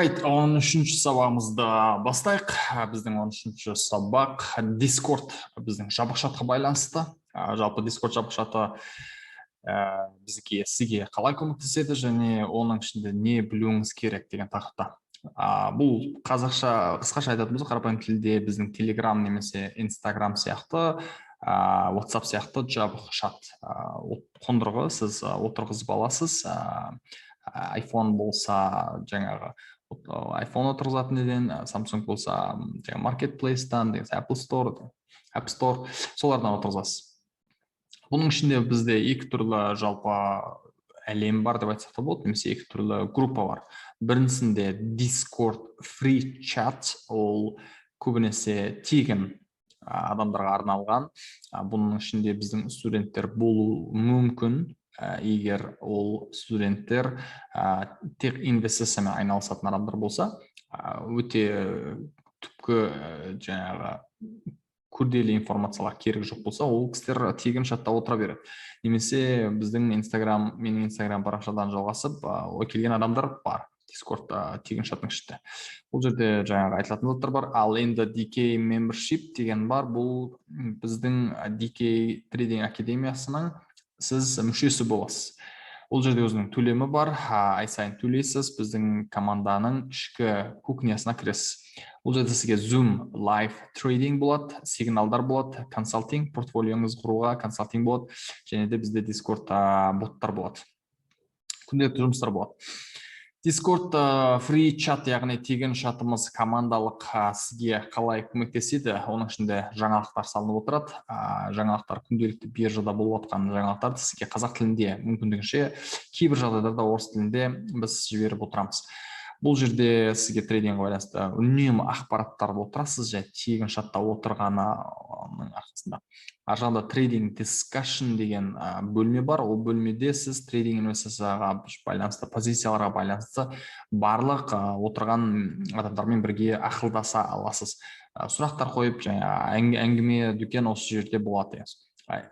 Alright, 13-ші сабағымызды бастайық. Біздің 13-ші сабақ Discord біздің жабық шатқа байланысты. Жалпы Discord жабық шаты сізге қалай көмектеседі және оның ішінде не білуіңіз керек деген тақырыпта. Бұл қысқаша айтатын болсақ, қарапайым тілде біздің Telegram немесе Instagram сияқты, WhatsApp сияқты жабық шат қондырғы сіз отырғызып аласыз. iPhone болса жаңағы iPhone отырғызатын неден, Samsung болса Marketplace-тан, Apple Store, App Store, солардан отырғызасыз. Бұның ішінде бізде екі түрлі жалпы әлем бар деп айтсақ та болады, немесе екі түрлі группа бар. Біріншісінде Discord Free Chat, ол көбінесе тегін адамдарға арналған. Бұның ішінде біздің студенттер болу мүмкін, егер ол студенттер тек инвестициямен айналысатын адамдар болса, өте түпкі жаңағы күрделі информациялар керек жоқ болса, ол кісілер тегін чатта отыра береді. Немесе біздің менің Instagram парақшадан жалғасып, келген адамдар бар. Discord тегін чаттың ішінде. Бұл жерде жаңағы айтылатын заттар бар. Ал енді DK Membership деген бар. Бұл біздің DK Trading Академиясының сіз мүшесі боласыз. Ол жерде өзінің төлемі бар, ай сайын төлейсіз, біздің команданың ішкі кухнясына кіресіз. Ол жерде сізге Zoom Live Trading болады, сигналдар болады, консалтинг, портфолиоңыз құруға консалтинг болады, және де бізде Discord боттар болады. Күнделікті жұмыстар болады. Discord Free Chat, яғни тегін чатымыз командалық сізге қалай көмектеседі, оның ішінде жаңалықтар салынып отырады. Жаңалықтар күнделікті биржада болып отқан жаңалықтарды сізге қазақ тілінде, мүмкіндігінше кейбір жағдайларда орыс тілінде біз жіберіп отырамыз. Бұл жерде сізге трейдингге байланысты үнемі ақпараттар болып тұрасыз, және тегін чатта отырғанның арқасында. Ар жағында трейдинг дискашн деген бөлме бар. Ол бөлмеде сіз трейдинг инвестицияға байланысты, позицияларға байланысты барлық отырған адамдармен бірге ақылдаса аласыз. Сұрақтар қойып, әңгіме дүкен осы жерде болады.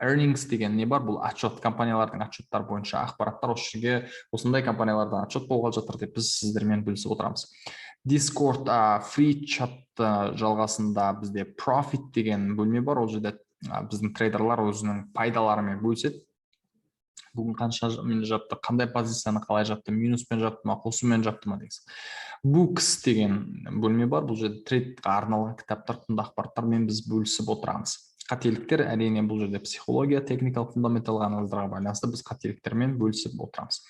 Earnings деген не бар? Бұл отчет, компаниялардың отчеттар бойынша ақпараттар осы жерге, осындай компаниялардан отчет болған жатыр деп біз сіздермен бөлісіп отырамыз. Discord Free Chat жалғасында бізде Profit деген бөлме бар. Ол жерде біздің трейдерлар өзінің пайдаларымен бөліседі. Бүгін қанша мен жапты, қандай позицияны қалай жапты, минуспен жапты ма, қосумен жапты ма дегіз. Books деген бөлме бар. Бұл жерде трейдқа арналған кітаптар, құнды ақпараттармен біз бөлісіп отырамыз. Қателіктер, әрине бұл жерде психология, техникалық, фундаменталдық анализдарға байланысты біз қателіктермен бөлісіп отырамыз.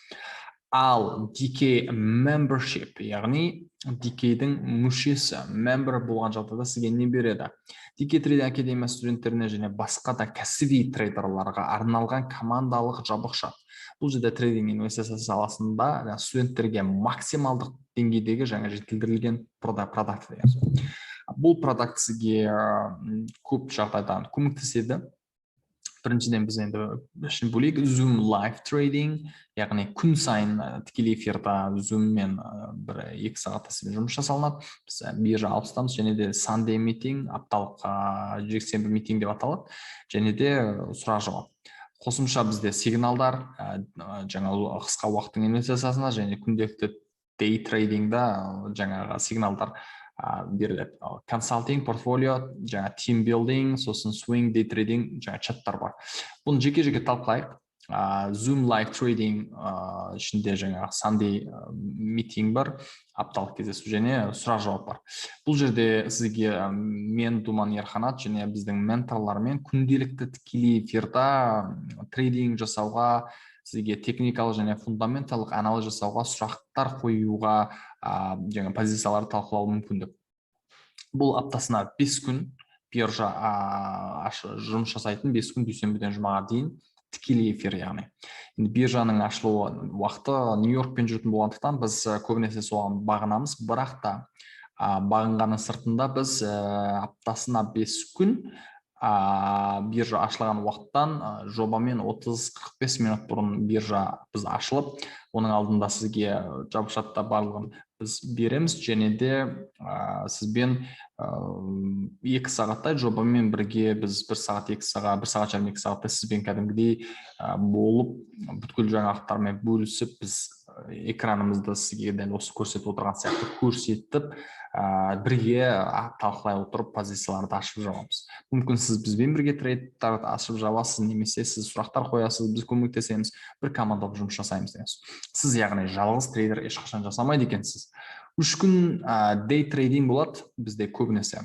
Ал DK Membership, яғни DK-дің мүшесі, member болған жағдайда сізге не береді? DK Trading Академия студенттеріне және басқа да кәсіби трейдерларға арналған командалық жабық чат. Бұл жерде трейдинг инвестиция саласында студенттерге максималдық деңгейдегі жаңа жетілдірілген продакт деген. Бұл продакт сізге көп жағдайдан көмектеседі. Біріншіден біз енді үшін бөлек Zoom Live Trading, яғни күн сайын тікелей эфирда Zoom-мен 1-2 сағатта жұмыс жасалынады. Біз биржа алыстамыз, және де Sunday meeting, апталық жексенбі митинг деп аталады, және де сұрақ жауап. Қосымша бізде сигналдар, жаңа қысқа уақыттың инвестициясына және күнделікті day tradingда жаңағы сигналдар беріледі. Консалтинг, портфолио, жаңа team building, сосын swing day trading, жаңа чаттар бар. Бұны жеке-жеке талқылайық. Zoom Live Trading ішінде жаңа Sunday meeting бар, апталық кездесу және сұрақ жауап бар. Бұл жерде сізге мен Думан Ерханат және біздің менторлармен күнделікті тікелей эфирда трейдинг жасауға, сізге техникалық және фундаменталық анализ жасауға, сұрақтар қоюға, жаңа позицияларды талқылау мүмкіндік. Бұл аптасына 5 күн биржа жұмыс жасайтын, 5 күн дүйсенбіден жұмаға дейін тікелей эфир, яғни. Биржаның ашылу уақыты Нью-Йоркпен жүретін болғандықтан біз көбінесе соған бағынамыз, бірақ та бағынғанның сыртында біз аптасына 5 күн биржа ашылған уақыттан жобамен 30-45 минут бұрын биржа біз ашылып, оның алдында сізге жабық чатта барлығын біз береміз, және де сізбен 2 сағаттай жобамен бірге біз 1 сағат, 2 сағат, 1 сағат жарым 2 сағатта сізбен кәдімгідей болып бүткіл жаңалықтармен бөлісіп біз экранымызды сізге дәл осы көрсетіп отырған сияқты көрсетіп бірге талқылай отырып позицияларды ашып жабамыз. Мүмкін сіз бізбен бірге трейдтарды ашып жабасыз, немесе сіз сұрақтар қоясыз, біз көмектесеміз, бір командалық жұмыс жасаймыз деген сөз. Сіз яғни жалғыз трейдер ешқашан жасамайды екенсіз. 3 күн дей трейдинг болады бізде көбінесе.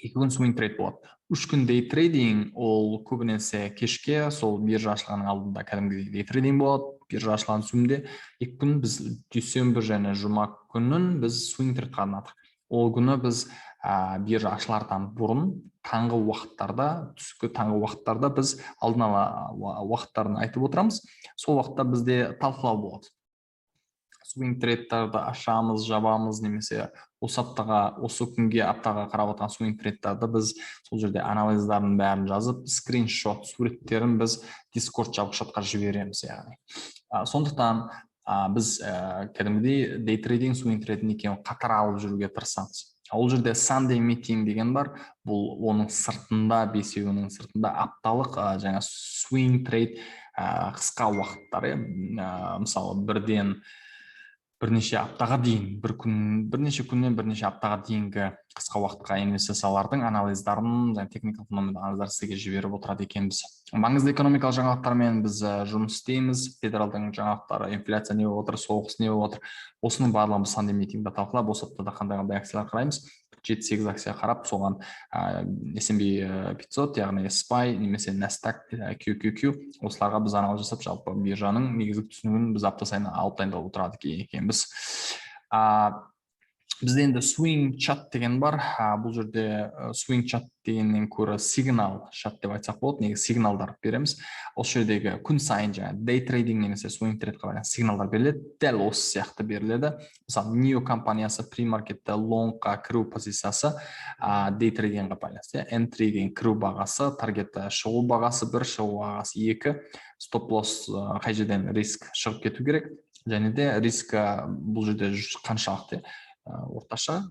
2 күн swing трейд болады. 3 күн дей трейдинг ол көбінесе кешке, сол биржа ашылғанның алдында кәдімгідей дей трейдинг болады. Биржа ашылған сөмде 2 күн біз дүйсенбі және жұма күнін біз swing трейд қанадық. Ол күні біз биржа ашылардан бұрын таңғы уақыттарда, түскі таңғы уақыттарда біз алдын ала уақыттарын айтып отырамыз. Сол уақытта бізде талқылау болады. Swing трейдтарды ашамыз, жабамыз, немесе осы аптаға, осы күнге аптаға қарап отырған swing трейдтарды біз сол жерде анализдарын бәрін жазып, скриншот, суреттерін біз Discord жабықшатқа жібереміз яғни. Сондықтан біз кәдімгідей day trading, swing трейдинг екеуін қатар алып жүруге тырысамыз. Ол жерде Sunday meeting деген бар, бұл оның сыртында, бесеуінің сыртында апталық жаңа swing трейд қысқа уақыттар, мысалы бірнеше аптаға дейін, бірнеше күннен бірнеше аптаға дейінгі қысқа уақытқа инвестициялардың анализдарын, техникалық анализдарды сізге жіберіп отырады екенбіз. Маңызды экономикалық жаңалықтармен біз жұмыс істейміз. Федералдың жаңалықтары, инфляция не болып отыр, соғыс не болып отыр. Осының барлығын біз Sunday митингде талқылап, осы аптада қандай акциялар қараймыз. 7-8 акция қарап, соған S&P 500, яғни SPY, немесе Nasdaq, QQQ, осыларға біз анализ жасап, жалпы биржаның негізгі түсінігін біз апта сайын алып дайындап отырады екенбіз. Бізде енді swing chat деген бар. Бұл жерде swing chat дегеннен көрі сигнал chat деп айтсақ болады. Неге сигналдар береміз. Осы жердегі күн сайын жаңа day trading немесе swing трейдқа байланысты сигналдар беріледі. Дәл осы сияқты беріледі. Мысалы, NIO компаниясы pre-маркетте лонгқа кіру позициясы day tradingға байланысты. Entry'ге кіру бағасы, таргетті шығу бағасы 1, шығу бағасы 2, стоп-лосс қай жерден риск шығып кету керек. Және де риск бұл жерде қаншалықты орташа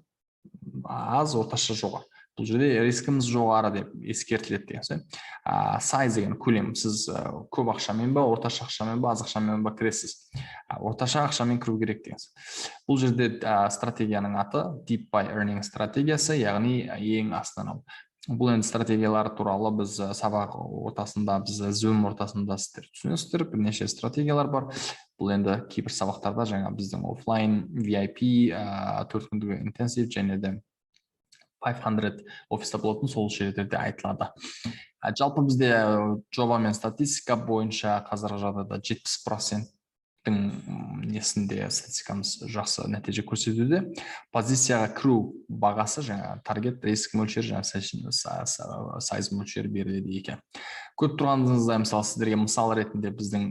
аз, орташа жоғары. Бұл жерде рискіміз жоғары деп ескертіледі деген сөз. Size деген көлем. Сіз көп ақшамен ба, орташа ақшамен ба, аз ақшамен ба кіресіз. Орташа ақшамен кіру керек деген сөз. Бұл жерде стратегияның аты deep buy earning стратегиясы, яғни ең астынан алу. Бұл енді стратегиялар туралы біз сабақ ортасында, біз Zoom ортасында түсінесіздер, бірнеше стратегиялар бар. Бұл енді кейбір сабақтарда жаңа біздің офлайн, VIP, 4 күндік интенсив және де 500 офиста болатын, сол жерлерде айтылады. Жалпы бізде жоба мен статистика бойынша қазіргі жағдайда 70% несінде статистикамыз жақсы нәтиже көрсетуде. Позицияға кіру бағасы жаңа таргет, риск мөлшер, жаңа сайз мөлшер беріледі екен. Көріп тұрғаныңызда, мысалы, сіздерге мысал ретінде біздің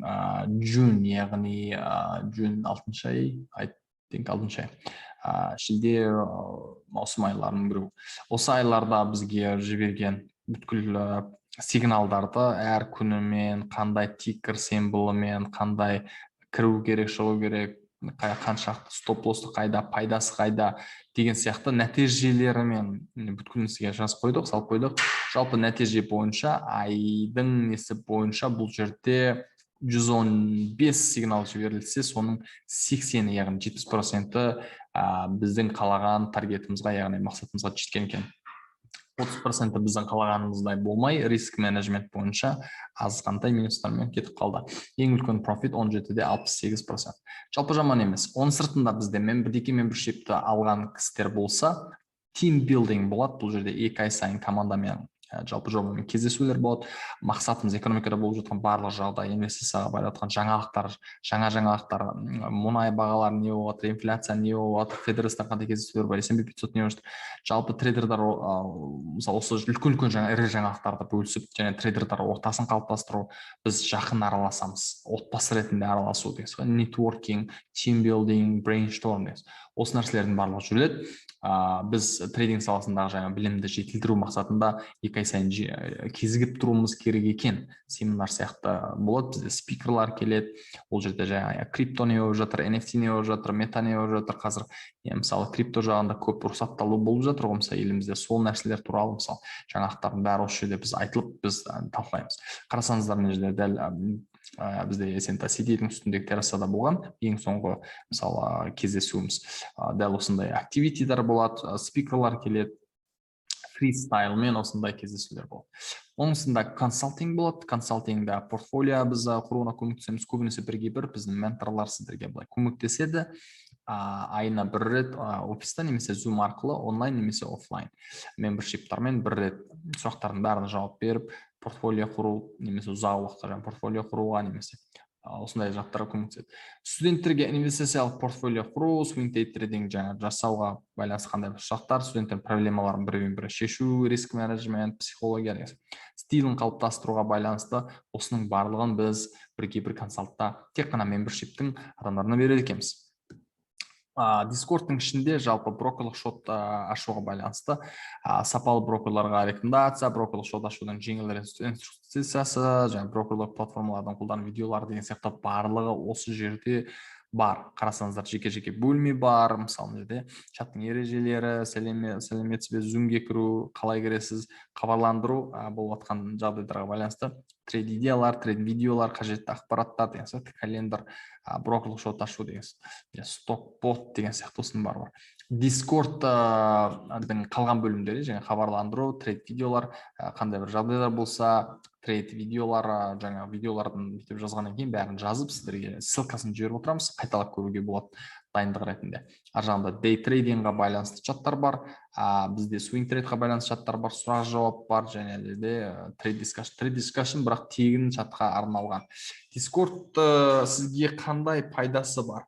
June, яғни June 6 ай, шілде, маусым айларының біреу. Осы айларда бізге жіберген бүткіл сигналдарды әр күнімен, қандай тикер символымен, қандай кіру керек, шығу керек, қаншақты стоп-лоссты қайда, пайдасы қайда деген сияқты нәтижелерімен бүткілін сізге жазып қойдық, салып қойдық. Жалпы нәтиже бойынша, айдың несі бойынша бұл жерде 115 сигнал жіберілсе, соның 80, яғни 70% біздің қалаған таргетімізға, яғни мақсатымызға жеткен екен. 30% біздің қалағанымыздай болмай, риск менеджмент бойынша азғантай минустармен кетіп қалды. Ең үлкен профит 17-де 68%. Жалпы жаман емес. Оның сыртында бізде бірдеке мембершипті алған кісілер болса, team building болады. Бұл жерде 2 ай сайын командамен жалпы жобамен кездесулер болады. Мақсатымыз экономикада болып жатқан барлық жағдай, инвестицияға байланысқан жаңалықтар, жаңалықтар, мұнай бағалары не болып жатыр, инфляция не болып жатыр, федералистер қандай кездесулер бар, S&P 500 не болып жатыр. Жалпы трейдердар мысалы осы үлкен ірі жаңалықтарды бөлісіп, және трейдердар ортасын қалыптастыру, біз жақын араласамыз. Отбасы ретінде араласу деген сөз. Networking, team building, brainstorm деген. Осы нәрселердің барлығы жүреді. Біз трейдинг саласындағы жаңа білімді жетілдіру мақсатында 2 ай сайын кезігіп тұруымыз керек екен. Семинар сияқты болады, бізде спикерлар келеді. Ол жерде жаңа крипто не болып жатыр, NFT не болып жатыр, мета не болып жатыр. Қазір мысалы крипто жағында көп рұқсатталу болып жатыр ғой, мысалы елімізде сол нәрселер туралы мысалы жаңалықтардың бәрі осы жерде біз айтылып, біз талқылаймыз. Қарасаңыздар, мына жерде дәл бізде SNTA CT-дің үстіндегі террасада болған ең соңғы мысалы кездесуіміз. Дәл осындай активитилер болады, спикерлар келеді, фристайлмен осындай кездесулер болады. Оның сында консалтинг болады. Консалтингда портфолио біз құруына көмектесеміз. Көбінесе бірге бір біздің менторлар сіздерге былай көмектеседі. Айына бір рет офиста немесе Zoom арқылы онлайн немесе офлайн мембершиптармен бір рет сұрақтардың бәріне жауап беріп, портфолио құру немесе ұзақ уақытқа портфолио құруға немесе осындай жақтарға көмектеседі. Студенттерге инвестициялық портфолио құру, swing day трейдинг жасауға байланысты қандай сұрақтар, студенттер проблемаларын бірі шешу, риск менеджмент, психология деген стилін қалыптастыруға байланысты осының барлығын біз бірге бір консалтта тек қана мембершиптің адамдарына береді екенбіз. Дискордтың ішінде жалпы брокерлік шот ашуға байланысты сапалы брокерларға рекомендация, брокерлік шот ашудың жеңіл инструкциясы, және брокерлік платформалардан қолданып видеолар деген сияқты барлығы осы жерде бар. Қарасаңыздар, жеке-жеке бөлме бар. Мысалы, жерде чаттың ережелері, сәлеметсіз бе, Zoom-ге кіру, қалай кіресіз, хабарландыру болып жатқан жағдайларға байланысты трейд идеялар, трейд видеолар, қажетті ақпараттар деген сияқты, календар, брокерлік шот ашу деген сияқты, сток-бот деген сияқты осының бар. Дискордтың қалған бөлімдері және хабарландыру, трейд видеолар, қандай бір жағдайлар болса, трейд видеолар, жаңа видеолардың бүйтіп жазғаннан кейін бәрін жазып сіздерге ссылкасын жіберіп отырамыз, қайталап көруге болады дайындық ретінде. Ар жағында дей трейдингға байланысты чаттар бар, бізде swing трейдқа байланысты чаттар бар, сұрақ жауап бар, және де трейд дискашн бірақ тегін чатқа арналған. Дискорд сізге қандай пайдасы бар?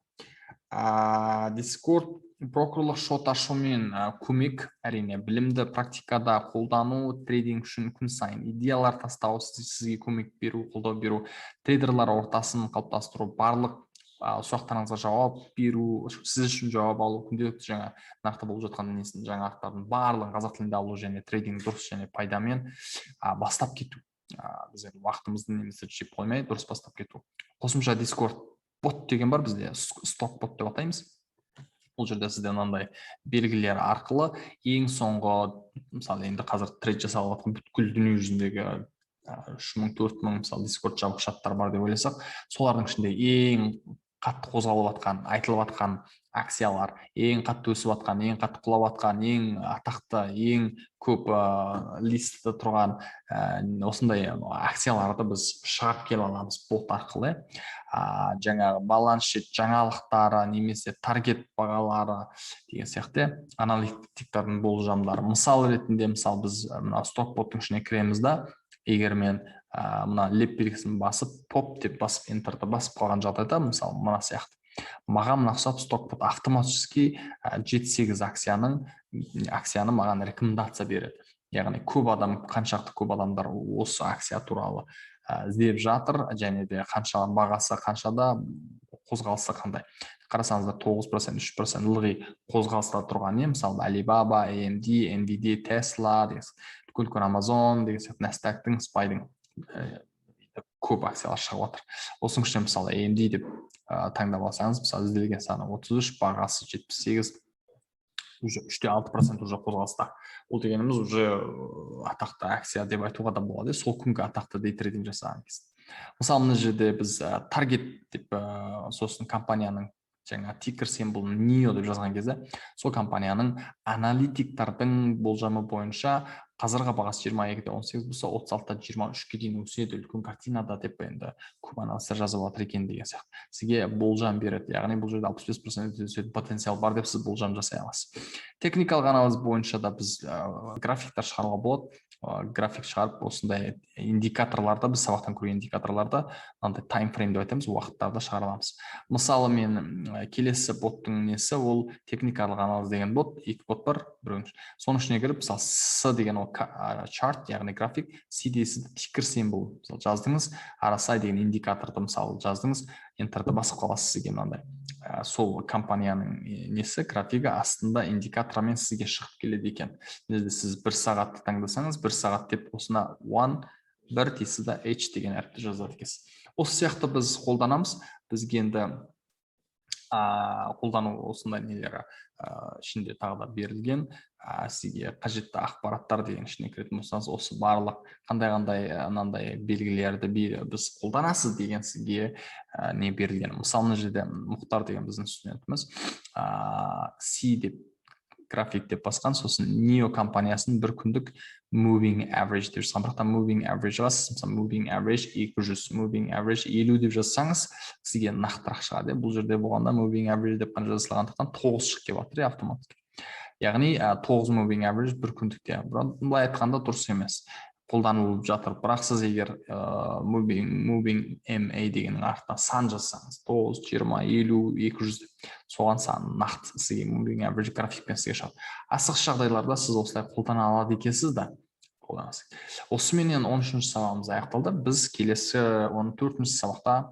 Дискорд брокерлік шот ашумен көмек, әрине білімді практикада қолдану, трейдинг үшін күн сайын идеялар тастау, сізге көмек беру, қолдау беру, трейдерлар ортасын қалыптастыру, барлық сұрақтарыңызға жауап беру, сіз үшін жауап алу, күнделікті жаңа нақты болып жатқан жаңалықтардың барлығын қазақ тілінде алу және трейдинг дұрыс және пайдамен бастап кету. Біз уақытымызды немесе жеп қоймай дұрыс бастап кету. Қосымша Discord бот деген бар бізде, сток бот деп атаймыз. Бұл жерде сізде мынандай белгілер арқылы ең соңғы, мысалы енді қазір трейд жасалып жатқан бүткіл дүние жүзіндегі 3000-4000 мысалы Discord жабық чаттар бар деп ойласақ, солардың ішінде ең қатты қозғалып жатқан, айтылып жатқан акциялар, ең қатты өсіп жатқан, ең қатты құлап жатқан, ең атақты, ең көп листте тұрған осындай акцияларды біз шығарып келе аламыз бот арқылы. Жаңағы баланс шит жаңалықтары немесе таргет бағалары деген сияқты аналитиктердің болжамдары. Мысал ретінде, мысалы біз сток-боттың ішіне кіреміз да, егер мен мына леп белгісін басып, поп деп басып, энтерді басып қалған жағдайда, мысалы мына сияқты. Маған мына ұқсап сток-бот автоматически 7-8 акцияны маған рекомендация береді. Яғни қаншақты көп адамдар осы акция туралы іздеп жатыр, және де қанша бағасы қаншада, қозғалысы қандай. Қарасаңыздар 9%, 3% ылғи қозғалыста тұрған не, мысалы Alibaba, AMD, Nvidia, Tesla, үлкен Amazon деген сияқты Nasdaq'тың, SPY-дың көп акциялар шығып отыр. Осының ішінде мысалы AMD деп таңдап алсаңыз, мысалы ізделген саны 33, бағасы 78, уже 3-6% уже қозғалыста. Ол дегеніміз уже атақты акция деп айтуға да болады. Сол күнгі атақты дей трейдинг жасаған кез. Мысалы мына жерде біз таргет деп сосын компанияның жаңа тикер символын NIO деп жазған кезде, сол компанияның аналитиктердің болжамы бойынша қазіргі бағасы 22-18 болса, 36-23-ке дейін өседі, үлкен картинада деп енді көп аналистер жазып отыр екен деген сияқты. Сізге болжам береді, яғни бұл жерде 65% өсетін потенциал бар деп сіз болжам жасай аласыз. Техникалық анализ бойынша да біз графиктер шығаруға болады. График шығарып, осындай индикаторларды, біз сабақтан көрген индикаторларды, мынандай таймфрейм деп айтамыз, уақыттарды шығара аламыз. Мысалы, мен келесі боттың несі, ол техникалық анализ деген бот, екі бот бар, біреуін. Соның ішіне кіріп, мысалы S деген ол чарт, яғни график, C дейсіз тикер символ, мысалы жаздыңыз, RSI деген индикаторды мысалы жаздыңыз, энтерді басып қаласыз сізге мынандай. Сол компанияның несі, графигі астында индикатормен сізге шығып келеді екен. Сіз 1 сағатты таңдасаңыз, 1 сағат деп осына 1 дейсіз да H деген әріпті жазады екенсіз. Осы сияқты біз қолданамыз. Бізге енді қолдану осындай нелері ішінде тағы да берілген. Сізге қажетті ақпараттар деген ішіне кіретін болсаңыз, осы барлық қандай анандай белгілерді біз қолданасыз деген сізге не берілген. Мысалы, мына жерде Мұхтар деген біздің студентіміз C деп график деп басқан, сосын Neo компаниясының бір күндік moving average деп жазған. Бірақта moving average жазасыз, мысалы moving average 200, moving average 50 деп жазсаңыз, сізге нақтырақ шығады. Бұл жерде болғанда moving average деп қана жазылғандықтан 9 шығып келіп жатыр автоматты. Яғни 9 moving average бір күндікте. Бұлай айтқанда дұрыс емес, қолданылып жатыр. Бірақ сіз егер moving MA дегеннің артына сан жазсаңыз, 9, 20, 50, 200 соған сан нақты сізге moving average графикпен сізге шығады. Асығыс жағдайларда сіз осылай қолдана алады екенсіз да, қолданасыз. Осыменен 13-ші сабағымыз аяқталды. Біз келесі 14-ші сабақта